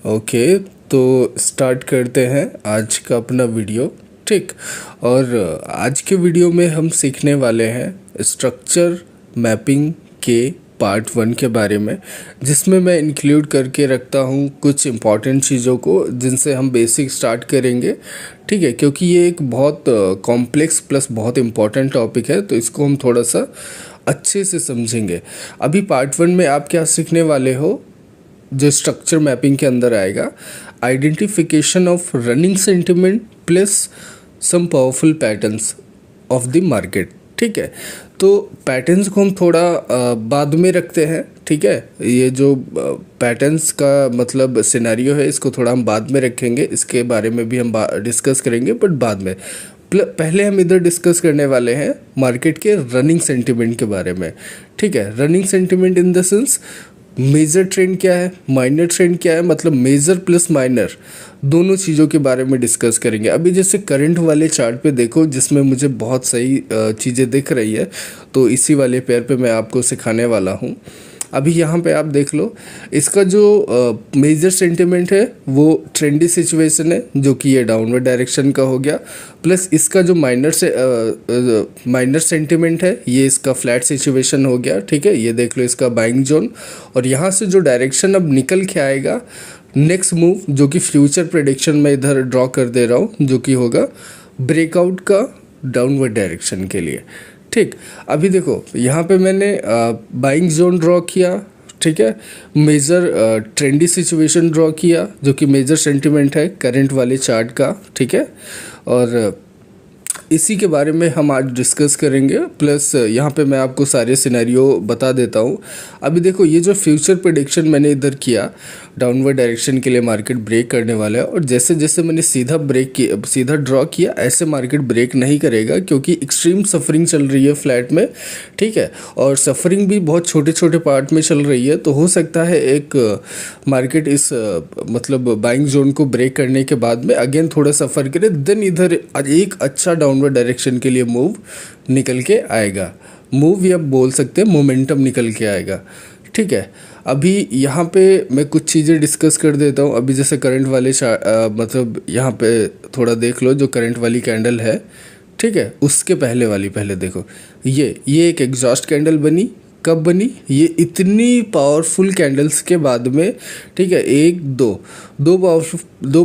Okay, तो start करते हैं आज का अपना वीडियो। ठीक। और आज के वीडियो में हम सीखने वाले हैं स्ट्रक्चर मैपिंग के पार्ट 1 के बारे में, जिसमें मैं इंक्लूड करके रखता हूँ कुछ इम्पॉर्टेंट चीज़ों को जिनसे हम बेसिक स्टार्ट करेंगे। ठीक है, क्योंकि ये एक बहुत कॉम्प्लेक्स प्लस बहुत इम्पॉर्टेंट टॉपिक है, तो इसको हम थोड़ा सा अच्छे से समझेंगे। अभी पार्ट 1 में आप क्या सीखने वाले हो, जो स्ट्रक्चर मैपिंग के अंदर आएगा, identification of running sentiment plus some powerful patterns of the market. ठीक है, तो पैटर्न्स को हम थोड़ा बाद में रखते हैं। ठीक है, ये जो पैटर्न्स का मतलब सिनेरियो है, इसको थोड़ा हम बाद में रखेंगे, इसके बारे में भी हम डिस्कस करेंगे, बट बाद में। पहले हम इधर डिस्कस करने वाले हैं मार्केट के रनिंग सेंटिमेंट के बारे में। ठीक है, running sentiment in the sense major trend क्या है, माइनर ट्रेंड क्या है, मतलब मेजर प्लस माइनर दोनों चीज़ों के बारे में डिस्कस करेंगे। अभी जैसे करंट वाले चार्ट पे देखो, जिसमें मुझे बहुत सही चीज़ें दिख रही है, तो इसी वाले पेयर पे मैं आपको सिखाने वाला हूँ। अभी यहाँ पे आप देख लो, इसका जो मेजर सेंटिमेंट है वो ट्रेंडी सिचुएशन है, जो कि ये डाउनवर्ड डायरेक्शन का हो गया, प्लस इसका जो माइनर सेंटिमेंट है, ये इसका फ्लैट सिचुएशन हो गया। ठीक है, ये देख लो इसका बाइंग जोन। और यहाँ से जो डायरेक्शन अब निकल के आएगा नेक्स्ट मूव, जो कि फ्यूचर प्रेडिक्शन में इधर ड्रॉ कर दे रहा हूँ, जो कि होगा ब्रेकआउट का डाउनवर्ड डायरेक्शन के लिए। ठीक, अभी देखो यहाँ पे मैंने बाइंग जोन ड्रॉ किया। ठीक है, मेजर ट्रेंडी सिचुएशन ड्रॉ किया, जो कि मेजर सेंटिमेंट है करंट वाले चार्ट का। ठीक है, और इसी के बारे में हम आज डिस्कस करेंगे, प्लस यहाँ पे मैं आपको सारे सिनेरियो बता देता हूँ। अभी देखो, ये जो फ्यूचर प्रेडिक्शन मैंने इधर किया, डाउनवर्ड डायरेक्शन के लिए मार्केट ब्रेक करने वाला है, और जैसे जैसे मैंने सीधा ड्रॉ किया, ऐसे मार्केट ब्रेक नहीं करेगा, क्योंकि एक्सट्रीम सफरिंग चल रही है फ्लैट में। ठीक है, और सफरिंग भी बहुत छोटे छोटे पार्ट में चल रही है, तो हो सकता है एक मार्केट इस मतलब बाइंग जोन को ब्रेक करने के बाद में अगेन थोड़ा सफ़र करे, देन इधर एक अच्छा डाउनवर्ड डायरेक्शन के लिए मूव निकल के आएगा। मूव या बोल सकते हैं मोमेंटम निकल के आएगा। ठीक है, अभी यहाँ पे मैं कुछ चीज़ें डिस्कस कर देता हूँ। अभी जैसे करंट वाले मतलब यहाँ पे थोड़ा देख लो, जो करंट वाली कैंडल है, ठीक है, उसके पहले देखो, ये एक एग्जॉस्ट कैंडल बनी। कब बनी? ये इतनी पावरफुल कैंडल्स के बाद में। ठीक है, दो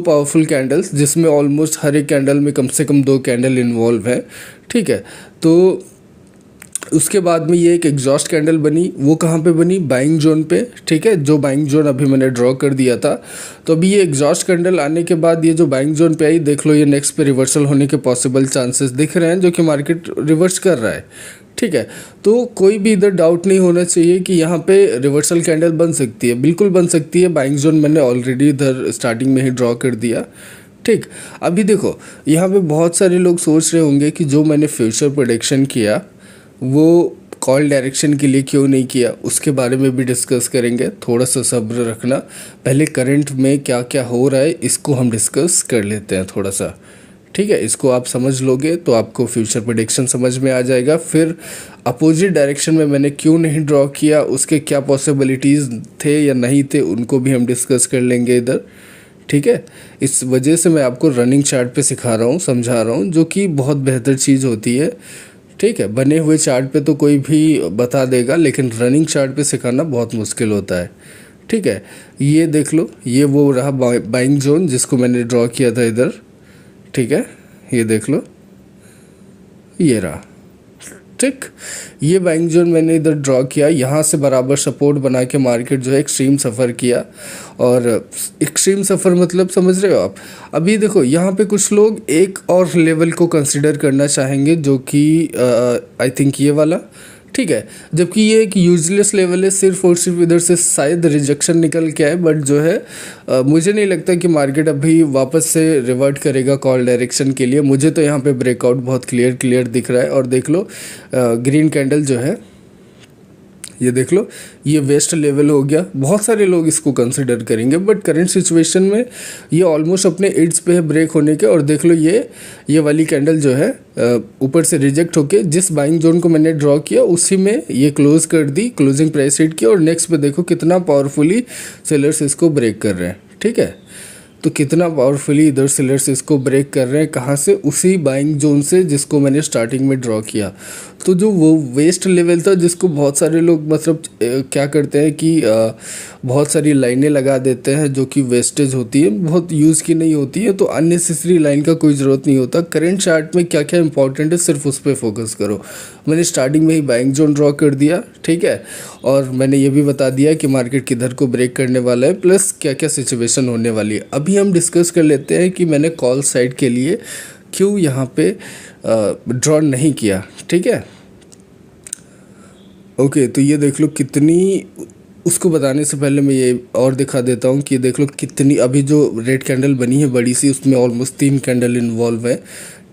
पावरफुल कैंडल्स, जिसमें ऑलमोस्ट हर एक कैंडल में कम से कम 2 कैंडल इन्वॉल्व है। ठीक है, तो उसके बाद में ये एक एग्जॉस्ट कैंडल बनी। वो कहाँ पे बनी? बाइंग जोन पे। ठीक है, जो बाइंग जोन अभी मैंने ड्रॉ कर दिया था। तो अभी ये एग्जॉस्ट कैंडल आने के बाद ये जो बाइंग जोन पे आई, देख लो, ये नेक्स्ट पे रिवर्सल होने के पॉसिबल चांसेस दिख रहे हैं, जो कि मार्केट रिवर्स कर रहा है। ठीक है, तो कोई भी इधर डाउट नहीं होना चाहिए कि यहाँ पे रिवर्सल कैंडल बन सकती है, बिल्कुल बन सकती है। बाइंग जोन मैंने ऑलरेडी इधर स्टार्टिंग में ही ड्रॉ कर दिया। ठीक, अभी देखो, यहाँ पे बहुत सारे लोग सोच रहे होंगे कि जो मैंने फ्यूचर प्रेडिक्शन किया वो कॉल डायरेक्शन के लिए क्यों नहीं किया, उसके बारे में भी डिस्कस करेंगे। थोड़ा सा सब्र रखना, पहले करंट में क्या क्या हो रहा है इसको हम डिस्कस कर लेते हैं थोड़ा सा। ठीक है, इसको आप समझ लोगे तो आपको फ्यूचर प्रेडिक्शन समझ में आ जाएगा। फिर अपोजिट डायरेक्शन में मैंने क्यों नहीं ड्रॉ किया, उसके क्या पॉसिबिलिटीज़ थे या नहीं थे, उनको भी हम डिस्कस कर लेंगे इधर। ठीक है, इस वजह से मैं आपको रनिंग चार्ट पे सिखा रहा हूँ, समझा रहा हूँ, जो कि बहुत बेहतर चीज़ होती है। ठीक है, बने हुए चार्ट पे तो कोई भी बता देगा, लेकिन रनिंग चार्ट पे सिखाना बहुत मुश्किल होता है। ठीक है, ये देख लो, ये वो रहा बाइंग जोन जिसको मैंने ड्रॉ किया था इधर। ठीक है, ये देख लो, ये रहा। ठीक, ये बाइंग जोन मैंने इधर ड्रॉ किया, यहाँ से बराबर सपोर्ट बना के मार्केट जो है एक्सट्रीम सफ़र किया। और एक्सट्रीम सफ़र मतलब समझ रहे हो आप? अभी देखो, यहाँ पे कुछ लोग एक और लेवल को कंसिडर करना चाहेंगे, जो कि आई थिंक ये वाला। ठीक है, जबकि ये एक यूजलेस लेवल है, सिर्फ और सिर्फ इधर से शायद रिजेक्शन निकल के आए, बट जो है मुझे नहीं लगता कि मार्केट अभी वापस से रिवर्ट करेगा कॉल डायरेक्शन के लिए। मुझे तो यहाँ पे ब्रेकआउट बहुत क्लियर दिख रहा है। और देख लो, ग्रीन कैंडल जो है, ये देख लो, ये वेस्ट लेवल हो गया। बहुत सारे लोग इसको कंसिडर करेंगे, बट करंट सिचुएशन में ये ऑलमोस्ट अपने एड्स पे है ब्रेक होने के। और देख लो, ये वाली कैंडल जो है ऊपर से रिजेक्ट होके जिस बाइंग जोन को मैंने ड्रॉ किया उसी में ये क्लोज कर दी, क्लोजिंग प्राइस हिट किया। और नेक्स्ट पे देखो कितना पावरफुली सेलर्स इसको ब्रेक कर रहे हैं। ठीक है। तो कितना पावरफुली इधर सेलर्स इसको ब्रेक कर रहे हैं, कहाँ से, उसी बाइंग जोन से जिसको मैंने स्टार्टिंग में ड्रॉ किया। तो जो वो वेस्ट लेवल था जिसको बहुत सारे लोग मतलब क्या करते हैं कि बहुत सारी लाइनें लगा देते हैं जो कि वेस्टेज होती है, बहुत यूज़ की नहीं होती है, तो अननेसेसरी लाइन का कोई ज़रूरत नहीं होता। करंट चार्ट में क्या क्या इंपॉर्टेंट है सिर्फ उस पर फोकस करो। मैंने स्टार्टिंग में ही बाइंग जोन ड्रॉ कर दिया, ठीक है, और मैंने ये भी बता दिया कि मार्केट किधर को ब्रेक करने वाला है, प्लस क्या क्या सिचुएशन होने वाली है। अभी हम डिस्कस कर लेते हैं कि मैंने कॉल साइड के लिए क्यों यहाँ पे ड्रॉ नहीं किया, ठीक है। ओके, तो ये देख लो कितनी, उसको बताने से पहले मैं ये और दिखा देता हूँ कि देख लो कितनी, अभी जो रेड कैंडल बनी है बड़ी सी, उसमें ऑलमोस्ट 3 कैंडल इन्वॉल्व है,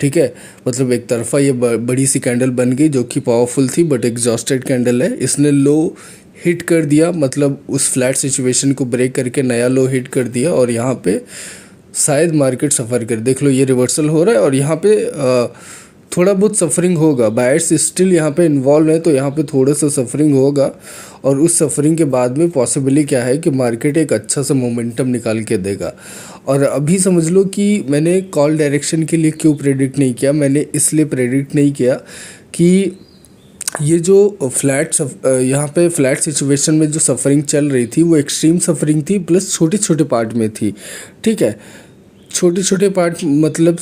ठीक है। मतलब एक तरफा ये बड़ी सी कैंडल बन गई जो कि पावरफुल थी बट एग्जॉस्टेड कैंडल है। इसने लो हिट कर दिया, मतलब उस फ्लैट सिचुएशन को ब्रेक करके नया लो हिट कर दिया, और यहाँ पे शायद मार्केट सफ़र कर, देख लो ये रिवर्सल हो रहा है, और यहाँ पे थोड़ा बहुत सफरिंग होगा। बायर्स स्टिल यहाँ पे इन्वॉल्व है, तो यहाँ पे थोड़ा सा सफरिंग होगा, और उस सफरिंग के बाद में पॉसिबली क्या है कि मार्केट एक अच्छा सा मोमेंटम निकाल के देगा। और अभी समझ लो कि मैंने कॉल डायरेक्शन के लिए क्यों प्रेडिक्ट नहीं किया। मैंने इसलिए प्रेडिक्ट नहीं किया कि ये जो फ्लैट यहाँ पे फ्लैट सिचुएशन में जो सफरिंग चल रही थी वो एक्सट्रीम सफरिंग थी, प्लस छोटे छोटे पार्ट में थी, ठीक है। छोटे छोटे पार्ट मतलब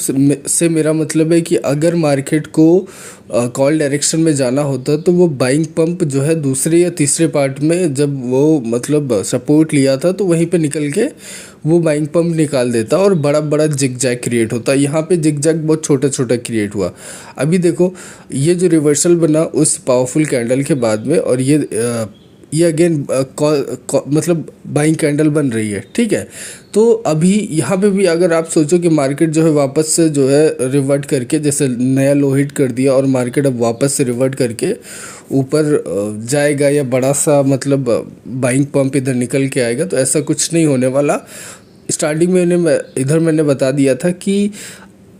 से मेरा मतलब है कि अगर मार्केट को कॉल डायरेक्शन में जाना होता तो वो बाइंग पंप जो है दूसरे या तीसरे पार्ट में जब वो मतलब सपोर्ट लिया था तो वहीं पे निकल के वो बाइंग पंप निकाल देता और बड़ा बड़ा जिग जैग क्रिएट होता। यहाँ पे जिग जैग बहुत छोटा छोटा क्रिएट हुआ। अभी देखो ये जो रिवर्सल बना उस पावरफुल कैंडल के बाद में, और ये अगेन मतलब बाइंग कैंडल बन रही है, ठीक है। तो अभी यहाँ पे भी अगर आप सोचो कि मार्केट जो है वापस से जो है रिवर्ट करके, जैसे नया लो हिट कर दिया और मार्केट अब वापस से रिवर्ट करके ऊपर जाएगा या बड़ा सा मतलब बाइंग पंप इधर निकल के आएगा, तो ऐसा कुछ नहीं होने वाला। स्टार्टिंग में मैंने बता दिया था कि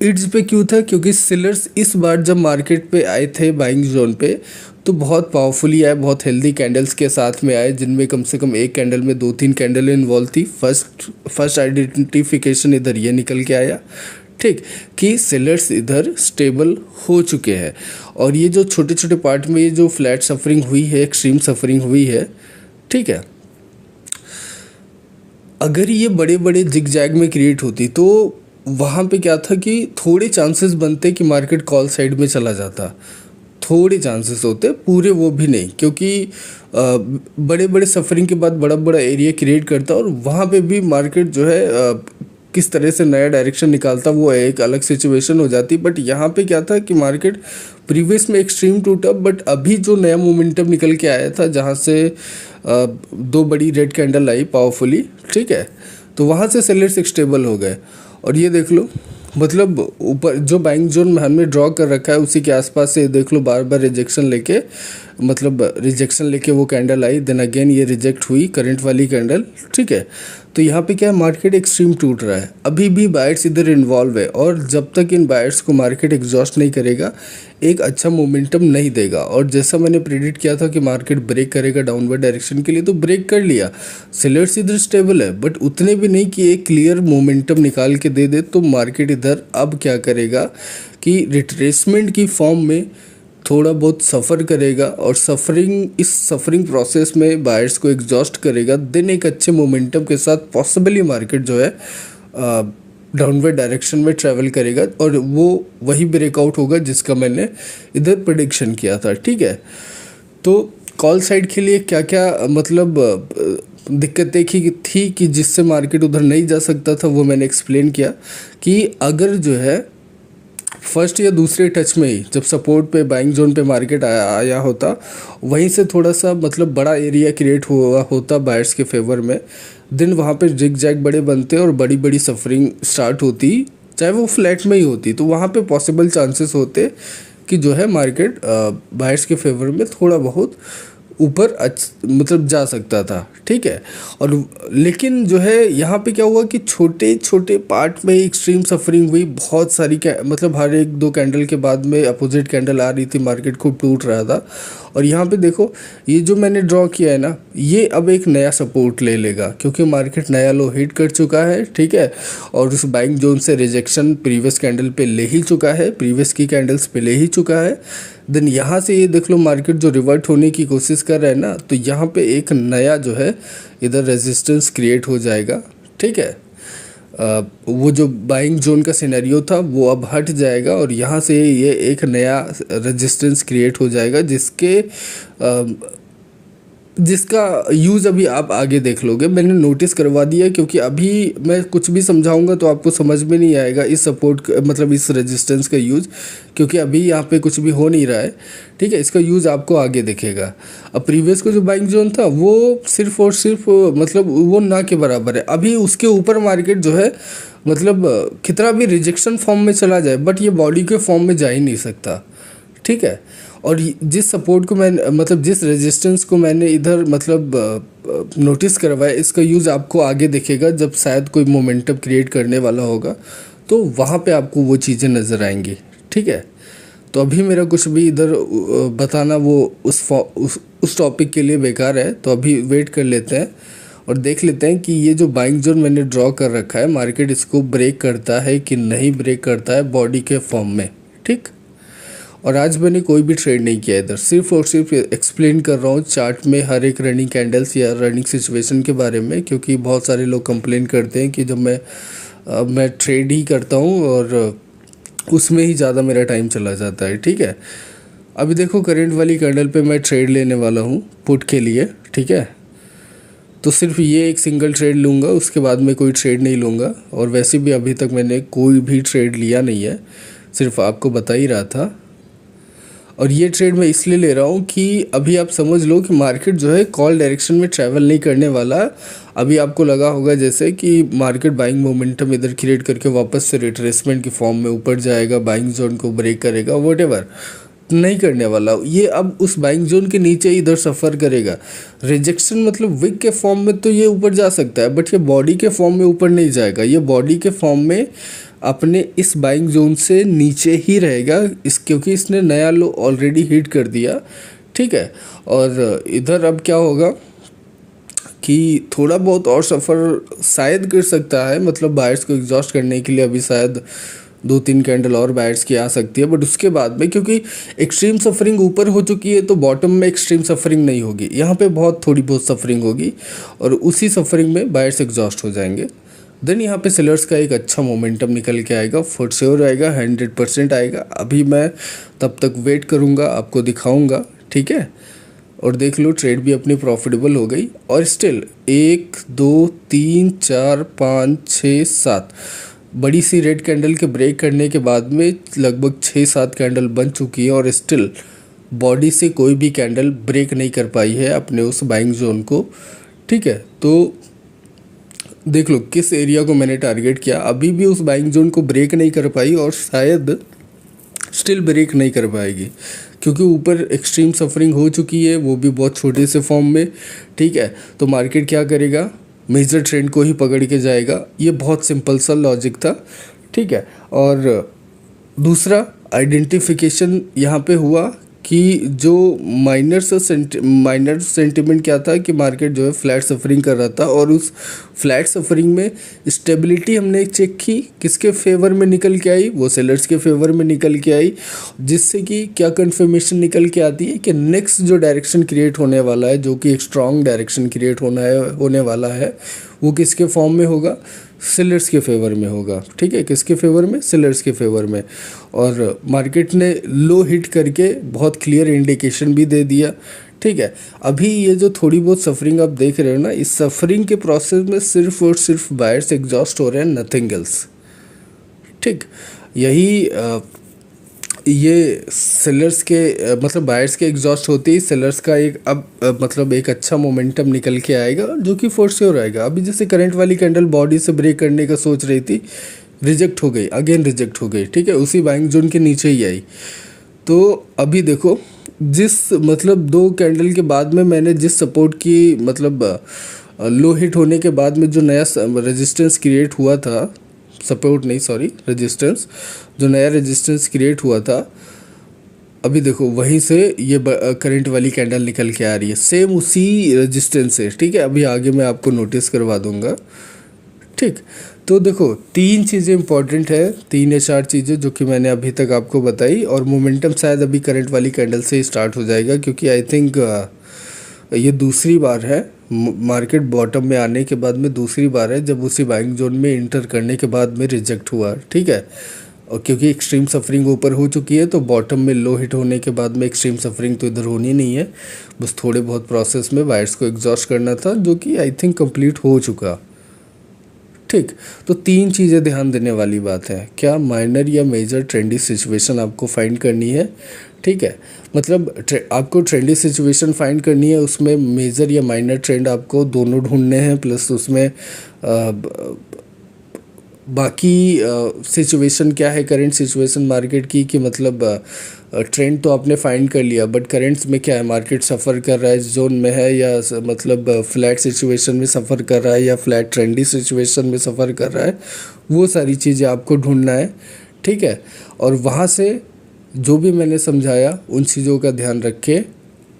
इड्स पे क्यों था, क्योंकि सेलर्स इस बार जब मार्केट पे आए थे बाइंग जोन पे तो बहुत पावरफुली आए, बहुत हेल्दी कैंडल्स के साथ में आए, जिनमें कम से कम एक कैंडल में 2-3 कैंडल इन्वॉल्व थी। फर्स्ट आइडेंटिफिकेशन इधर ये निकल के आया, ठीक, कि सेलर्स इधर स्टेबल हो चुके हैं। और ये जो छोटे छोटे पार्ट में ये जो फ्लैट सफरिंग हुई है, एक्सट्रीम सफरिंग हुई है, ठीक है, अगर ये बड़े बड़े जिग जैग में क्रिएट होती तो वहाँ पे क्या था कि थोड़े चांसेस बनते कि मार्केट कॉल साइड में चला जाता, थोड़े चांसेस होते, पूरे वो भी नहीं, क्योंकि बड़े बड़े सफरिंग के बाद बड़ा बड़ा एरिया क्रिएट करता और वहाँ पे भी मार्केट जो है किस तरह से नया डायरेक्शन निकालता वो एक अलग सिचुएशन हो जाती। बट यहाँ पे क्या था कि मार्केट प्रीवियस में एक्सट्रीम टूटा, बट अभी जो नया मोमेंटम निकल के आया था जहाँ से 2 बड़ी रेड कैंडल आई पावरफुली, ठीक है, तो वहाँ से सेलर्स स्टेबल हो गए। और ये देख लो मतलब ऊपर जो बाइंग जोन हमने ड्रॉ कर रखा है उसी के आसपास से देख लो बार बार रिजेक्शन लेके वो कैंडल आई, देन अगेन ये रिजेक्ट हुई करंट वाली कैंडल, ठीक है। तो यहाँ पे क्या है, मार्केट एक्सट्रीम टूट रहा है, अभी भी बायर्स इधर इन्वॉल्व है, और जब तक इन बायर्स को मार्केट एग्जॉस्ट नहीं करेगा एक अच्छा मोमेंटम नहीं देगा। और जैसा मैंने प्रेडिक्ट किया था कि मार्केट ब्रेक करेगा डाउनवर्ड डायरेक्शन के लिए, तो ब्रेक कर लिया, सेलर्स इधर स्टेबल है, बट उतने भी नहीं कि एक क्लियर मोमेंटम निकाल के दे दे। तो मार्केट इधर अब क्या करेगा कि रिट्रेसमेंट की फॉर्म में थोड़ा बहुत सफ़र करेगा, और इस सफरिंग प्रोसेस में बायर्स को एग्जॉस्ट करेगा, देन एक अच्छे मोमेंटम के साथ पॉसिबली मार्केट जो है डाउनवर्ड डायरेक्शन में ट्रैवल करेगा, और वो वही ब्रेकआउट होगा जिसका मैंने इधर प्रेडिक्शन किया था, ठीक है। तो कॉल साइड के लिए क्या क्या मतलब दिक्कतें थी कि जिससे मार्केट उधर नहीं जा सकता था, वो मैंने एक्सप्लेन किया कि अगर जो है फर्स्ट या दूसरे टच में ही जब सपोर्ट पे बाइंग जोन पे मार्केट आया होता, वहीं से थोड़ा सा मतलब बड़ा एरिया क्रिएट हुआ होता बायर्स के फेवर में, देन वहाँ पे जिग जैग बड़े बनते और बड़ी बड़ी सफरिंग स्टार्ट होती, चाहे वो फ्लैट में ही होती, तो वहाँ पे पॉसिबल चांसेस होते कि जो है मार्केट बायर्स के फेवर में थोड़ा बहुत ऊपर मतलब जा सकता था, ठीक है। और लेकिन जो है यहाँ पे क्या हुआ कि छोटे छोटे पार्ट में एक्सट्रीम सफरिंग हुई, बहुत सारी मतलब हर 1-2 कैंडल के बाद में अपोजिट कैंडल आ रही थी, मार्केट खूब टूट रहा था, और यहाँ पे देखो ये जो मैंने ड्रॉ किया है ना, ये अब एक नया सपोर्ट ले लेगा क्योंकि मार्केट नया लो हिट कर चुका है, ठीक है। और उस बाइंग जोन से रिजेक्शन प्रीवियस कैंडल पे ले ही चुका है, प्रीवियस की कैंडल्स पे ले ही चुका है। देन यहाँ से ये देख लो मार्केट जो रिवर्ट होने की कोशिश कर रहा है ना, तो यहाँ पे एक नया जो है इधर रेजिस्टेंस क्रिएट हो जाएगा, ठीक है। वो जो बाइंग जोन का सिनेरियो था वो अब हट जाएगा और यहाँ से ये एक नया रेजिस्टेंस क्रिएट हो जाएगा जिसका यूज़ अभी आप आगे देख लोगे। मैंने नोटिस करवा दिया क्योंकि अभी मैं कुछ भी समझाऊंगा तो आपको समझ में नहीं आएगा इस सपोर्ट मतलब इस रेजिस्टेंस का यूज़, क्योंकि अभी यहाँ पे कुछ भी हो नहीं रहा है, ठीक है। इसका यूज़ आपको आगे दिखेगा। अब प्रीवियस को जो बाइंग जोन था वो सिर्फ और सिर्फ मतलब वो ना के बराबर है। अभी उसके ऊपर मार्केट जो है मतलब कितना भी रिजेक्शन फॉर्म में चला जाए बट ये बॉडी के फॉर्म में जा ही नहीं सकता, ठीक है। और जिस सपोर्ट को मैं मतलब जिस रेजिस्टेंस को मैंने इधर मतलब नोटिस करवाया, इसका यूज़ आपको आगे दिखेगा जब शायद कोई मोमेंटम क्रिएट करने वाला होगा, तो वहाँ पे आपको वो चीज़ें नज़र आएंगी, ठीक है। तो अभी मेरा कुछ भी इधर बताना वो उस टॉपिक के लिए बेकार है, तो अभी वेट कर लेते हैं और देख लेते हैं कि ये जो बाइंग जोन मैंने ड्रॉ कर रखा है मार्केट इसको ब्रेक करता है कि नहीं ब्रेक करता है बॉडी के फॉर्म में, ठीक। और आज मैंने कोई भी ट्रेड नहीं किया इधर, सिर्फ और सिर्फ एक्सप्लेन कर रहा हूँ चार्ट में हर एक रनिंग कैंडल्स या रनिंग सिचुएशन के बारे में, क्योंकि बहुत सारे लोग कंप्लेन करते हैं कि जब मैं ट्रेड ही करता हूँ और उसमें ही ज़्यादा मेरा टाइम चला जाता है, ठीक है। अभी देखो करंट वाली कैंडल पे मैं ट्रेड लेने वाला हूँ पुट के लिए, ठीक है। तो सिर्फ ये एक सिंगल ट्रेड लूँगा, उसके बाद में कोई ट्रेड नहीं लूँगा। और वैसे भी अभी तक मैंने कोई भी ट्रेड लिया नहीं है, सिर्फ आपको बता ही रहा था। और ये ट्रेड मैं इसलिए ले रहा हूँ कि अभी आप समझ लो कि मार्केट जो है कॉल डायरेक्शन में ट्रैवल नहीं करने वाला। अभी आपको लगा होगा जैसे कि मार्केट बाइंग मोमेंटम इधर क्रिएट करके वापस से रिट्रेसमेंट की फॉर्म में ऊपर जाएगा, बाइंग जोन को ब्रेक करेगा, व्हाटएवर नहीं करने वाला। ये अब उस बाइंग जोन के नीचे इधर सफ़र करेगा। रिजेक्शन मतलब विक के फॉर्म में तो ये ऊपर जा सकता है बट ये बॉडी के फॉर्म में ऊपर नहीं जाएगा, ये बॉडी के फॉर्म में अपने इस बाइंग जोन से नीचे ही रहेगा क्योंकि इसने नया लो ऑलरेडी हिट कर दिया, ठीक है। और इधर अब क्या होगा कि थोड़ा बहुत और सफ़र शायद कर सकता है, मतलब बायर्स को एग्जॉस्ट करने के लिए अभी शायद 2-3 कैंडल और बायर्स की आ सकती है, बट उसके बाद में क्योंकि एक्सट्रीम सफरिंग ऊपर हो चुकी है तो बॉटम में एक्सट्रीम सफरिंग नहीं होगी, यहाँ पे थोड़ी बहुत सफरिंग होगी और उसी सफरिंग में बायर्स एग्जॉस्ट हो जाएंगे। देन यहाँ पे सेलर्स का एक अच्छा मोमेंटम निकल के आएगा, फॉर श्योर आएगा, 100% आएगा। अभी मैं तब तक वेट करूँगा, आपको दिखाऊँगा, ठीक है। और देख लो ट्रेड भी अपनी प्रॉफिटेबल हो गई और स्टिल 1 2 3 4 5 6 7 बड़ी सी रेड कैंडल के ब्रेक करने के बाद में लगभग 6-7 कैंडल बन चुकी है और स्टिल बॉडी से कोई भी कैंडल ब्रेक नहीं कर पाई है अपने उस बाइंग जोन को, ठीक है। तो देख लो किस एरिया को मैंने टारगेट किया, अभी भी उस बाइंग जोन को ब्रेक नहीं कर पाई और शायद स्टिल ब्रेक नहीं कर पाएगी क्योंकि ऊपर एक्सट्रीम सफरिंग हो चुकी है, वो भी बहुत छोटे से फॉर्म में, ठीक है। तो मार्केट क्या करेगा, मेजर ट्रेंड को ही पकड़ के जाएगा। ये बहुत सिंपल सा लॉजिक था, ठीक है। और दूसरा आइडेंटिफिकेशन यहाँ पे हुआ कि जो माइनर सेंटिमेंट क्या था कि मार्केट जो है फ्लैट सफरिंग कर रहा था और उस फ्लैट सफरिंग में स्टेबिलिटी हमने चेक की, किसके फेवर में निकल के आई, वो सेलर्स के फेवर में निकल के आई, जिससे कि क्या कंफर्मेशन निकल के आती है कि नेक्स्ट जो डायरेक्शन क्रिएट होने वाला है, जो कि एक स्ट्रॉन्ग डायरेक्शन क्रिएट होने वाला है, वो किसके फॉर्म में होगा, सेलर्स के फेवर में होगा, ठीक है। किसके फेवर में, सेलर्स के फेवर में। और मार्केट ने लो हिट करके बहुत क्लियर इंडिकेशन भी दे दिया, ठीक है। अभी ये जो थोड़ी बहुत सफरिंग आप देख रहे हो ना, इस सफरिंग के प्रोसेस में सिर्फ और सिर्फ बायर्स एग्जॉस्ट हो रहे हैं, नथिंग एल्स, ठीक। यही ये सेलर्स के मतलब बायर्स के एग्जॉस्ट होते ही सेलर्स का एक अब मतलब एक अच्छा मोमेंटम निकल के आएगा जो कि फोर श्योर आएगा। अभी जैसे करंट वाली कैंडल बॉडी से ब्रेक करने का सोच रही थी, रिजेक्ट हो गई, अगेन रिजेक्ट हो गई, ठीक है, उसी बाइंग जोन के नीचे ही आई। तो अभी देखो जिस मतलब 2 कैंडल के बाद में मैंने जिस सपोर्ट की मतलब लो हिट होने के बाद में जो नया रेजिस्टेंस क्रिएट हुआ था, सपोर्ट नहीं सॉरी रेजिस्टेंस, जो नया रेजिस्टेंस क्रिएट हुआ था अभी देखो वहीं से ये करंट वाली कैंडल निकल के आ रही है, सेम उसी रेजिस्टेंस से, ठीक है। अभी आगे मैं आपको नोटिस करवा दूंगा, ठीक। तो देखो तीन चीज़ें इंपॉर्टेंट है, 3 या 4 चीज़ें जो कि मैंने अभी तक आपको बताई, और मोमेंटम शायद अभी करंट वाली कैंडल से ही स्टार्ट हो जाएगा, क्योंकि आई थिंक ये दूसरी बार है मार्केट बॉटम में आने के बाद में, दूसरी बार है जब उसी बाइंग जोन में इंटर करने के बाद में रिजेक्ट हुआ, ठीक है। और क्योंकि एक्सट्रीम सफरिंग ऊपर हो चुकी है, तो बॉटम में लो हिट होने के बाद में एक्सट्रीम सफरिंग तो इधर होनी नहीं है, बस थोड़े बहुत प्रोसेस में वायर्स को एग्जॉस्ट करना था, जो कि आई थिंक कंप्लीट हो चुका, ठीक। तो 3 चीज़ें ध्यान देने वाली बात है, क्या माइनर या मेजर ट्रेंडी सिचुएशन आपको फाइंड करनी है, ठीक है। मतलब आपको ट्रेंडी सिचुएशन फाइंड करनी है, उसमें मेजर या माइनर ट्रेंड आपको दोनों ढूंढने हैं, प्लस उसमें बाकी सिचुएशन क्या है करंट सिचुएशन मार्केट की, कि मतलब ट्रेंड तो आपने फाइंड कर लिया, बट करंट्स में क्या है, मार्केट सफ़र कर रहा है इस जोन में है, या मतलब फ्लैट सिचुएशन में सफ़र कर रहा है, या फ्लैट ट्रेंडी सिचुएशन में सफ़र कर रहा है, वो सारी चीज़ें आपको ढूंढना है, ठीक है। और वहाँ से जो भी मैंने समझाया उन चीज़ों का ध्यान रख के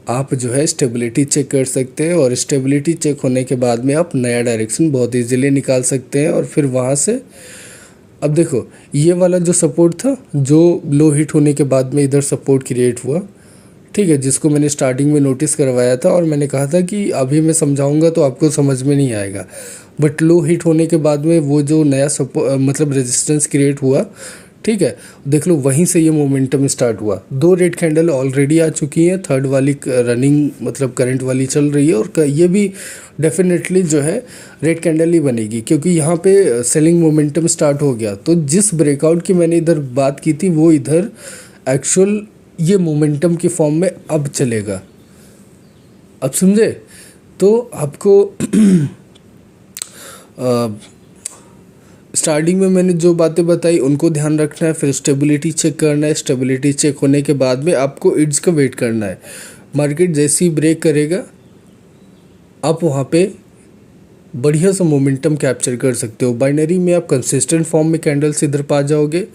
आप जो है स्टेबिलिटी चेक कर सकते हैं, और स्टेबिलिटी चेक होने के बाद में आप नया डायरेक्शन बहुत इजीली निकाल सकते हैं। और फिर वहाँ से अब देखो ये वाला जो सपोर्ट था, जो लो हिट होने के बाद में इधर सपोर्ट क्रिएट हुआ, ठीक है, जिसको मैंने स्टार्टिंग में नोटिस करवाया था, और मैंने कहा था कि अभी मैं समझाऊंगा तो आपको समझ में नहीं आएगा, बट लो हिट होने के बाद में वो जो नया मतलब रेजिस्टेंस क्रिएट हुआ, ठीक है, देख लो वहीं से ये मोमेंटम स्टार्ट हुआ। 2 रेड कैंडल ऑलरेडी आ चुकी हैं, थर्ड वाली रनिंग मतलब करंट वाली चल रही है, और ये भी डेफिनेटली जो है रेड कैंडल ही बनेगी, क्योंकि यहाँ पे सेलिंग मोमेंटम स्टार्ट हो गया। तो जिस ब्रेकआउट की मैंने इधर बात की थी, वो इधर एक्चुअल ये मोमेंटम की फॉर्म में अब चलेगा, अब समझे। तो आपको स्टार्टिंग में मैंने जो बातें बताई उनको ध्यान रखना है, फिर स्टेबिलिटी चेक करना है, स्टेबिलिटी चेक होने के बाद में आपको इड्स का वेट करना है। मार्केट जैसे ही ब्रेक करेगा आप वहाँ पे बढ़िया सा मोमेंटम कैप्चर कर सकते हो। बाइनरी में आप कंसिस्टेंट फॉर्म में कैंडल्स इधर पा जाओगे,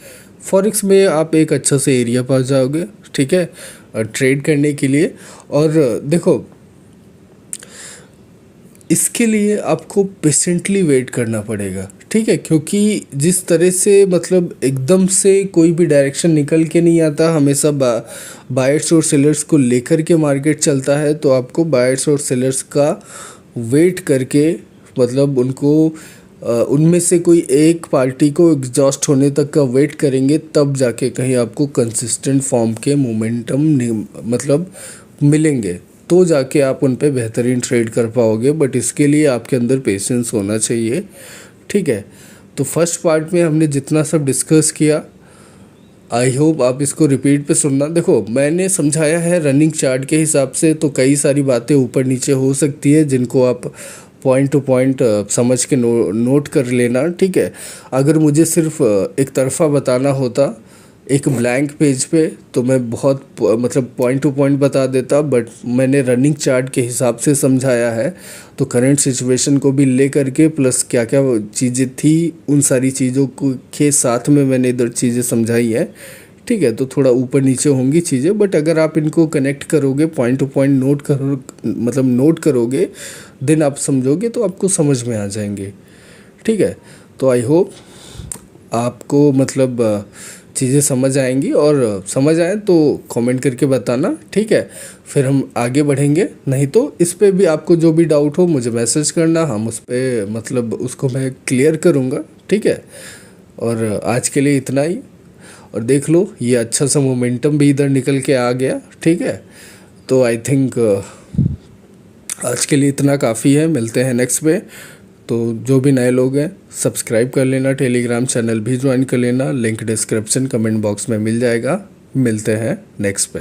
फॉरेक्स में आप एक अच्छा सा एरिया पा जाओगे, ठीक है, ट्रेड करने के लिए। और देखो इसके लिए आपको पेशेंटली वेट करना पड़ेगा, ठीक है, क्योंकि जिस तरह से मतलब एकदम से कोई भी डायरेक्शन निकल के नहीं आता, हमेशा बायर्स और सेलर्स को लेकर के मार्केट चलता है। तो आपको बायर्स और सेलर्स का वेट करके मतलब उनको उनमें से कोई एक पार्टी को एग्जॉस्ट होने तक का वेट करेंगे, तब जाके कहीं आपको कंसिस्टेंट फॉर्म के मोमेंटम मतलब मिलेंगे, तो जाके आप उन पे बेहतरीन ट्रेड कर पाओगे। बट इसके लिए आपके अंदर पेशेंस होना चाहिए, ठीक है। तो फर्स्ट पार्ट में हमने जितना सब डिस्कस किया, आई होप आप इसको रिपीट पे सुनना। देखो मैंने समझाया है रनिंग चार्ट के हिसाब से, तो कई सारी बातें ऊपर नीचे हो सकती है, जिनको आप पॉइंट टू पॉइंट समझ के नोट कर लेना, ठीक है। अगर मुझे सिर्फ एक तरफा बताना होता एक ब्लैंक पेज पे, तो मैं बहुत मतलब पॉइंट टू पॉइंट बता देता, बट मैंने रनिंग चार्ट के हिसाब से समझाया है, तो करंट सिचुएशन को भी ले करके प्लस क्या क्या चीज़ें थी उन सारी चीज़ों को के साथ में मैंने इधर चीज़ें समझाई है, ठीक है। तो थोड़ा ऊपर नीचे होंगी चीज़ें, बट अगर आप इनको कनेक्ट करोगे, पॉइंट टू पॉइंट नोट करोगे, देन आप समझोगे तो आपको समझ में आ जाएंगे, ठीक है। तो आई होप आपको मतलब चीज़ें समझ आएंगी, और समझ आए तो कमेंट करके बताना, ठीक है। फिर हम आगे बढ़ेंगे, नहीं तो इस पे भी आपको जो भी डाउट हो मुझे मैसेज करना, हम उस पर मतलब उसको मैं क्लियर करूँगा, ठीक है। और आज के लिए इतना ही, और देख लो ये अच्छा सा मोमेंटम भी इधर निकल के आ गया, ठीक है। तो आई थिंक आज के लिए इतना काफ़ी है, मिलते हैं नेक्स्ट पे। तो जो भी नए लोग हैं सब्सक्राइब कर लेना, टेलीग्राम चैनल भी ज्वाइन कर लेना, लिंक डिस्क्रिप्शन कमेंट बॉक्स में मिल जाएगा। मिलते हैं नेक्स्ट पे।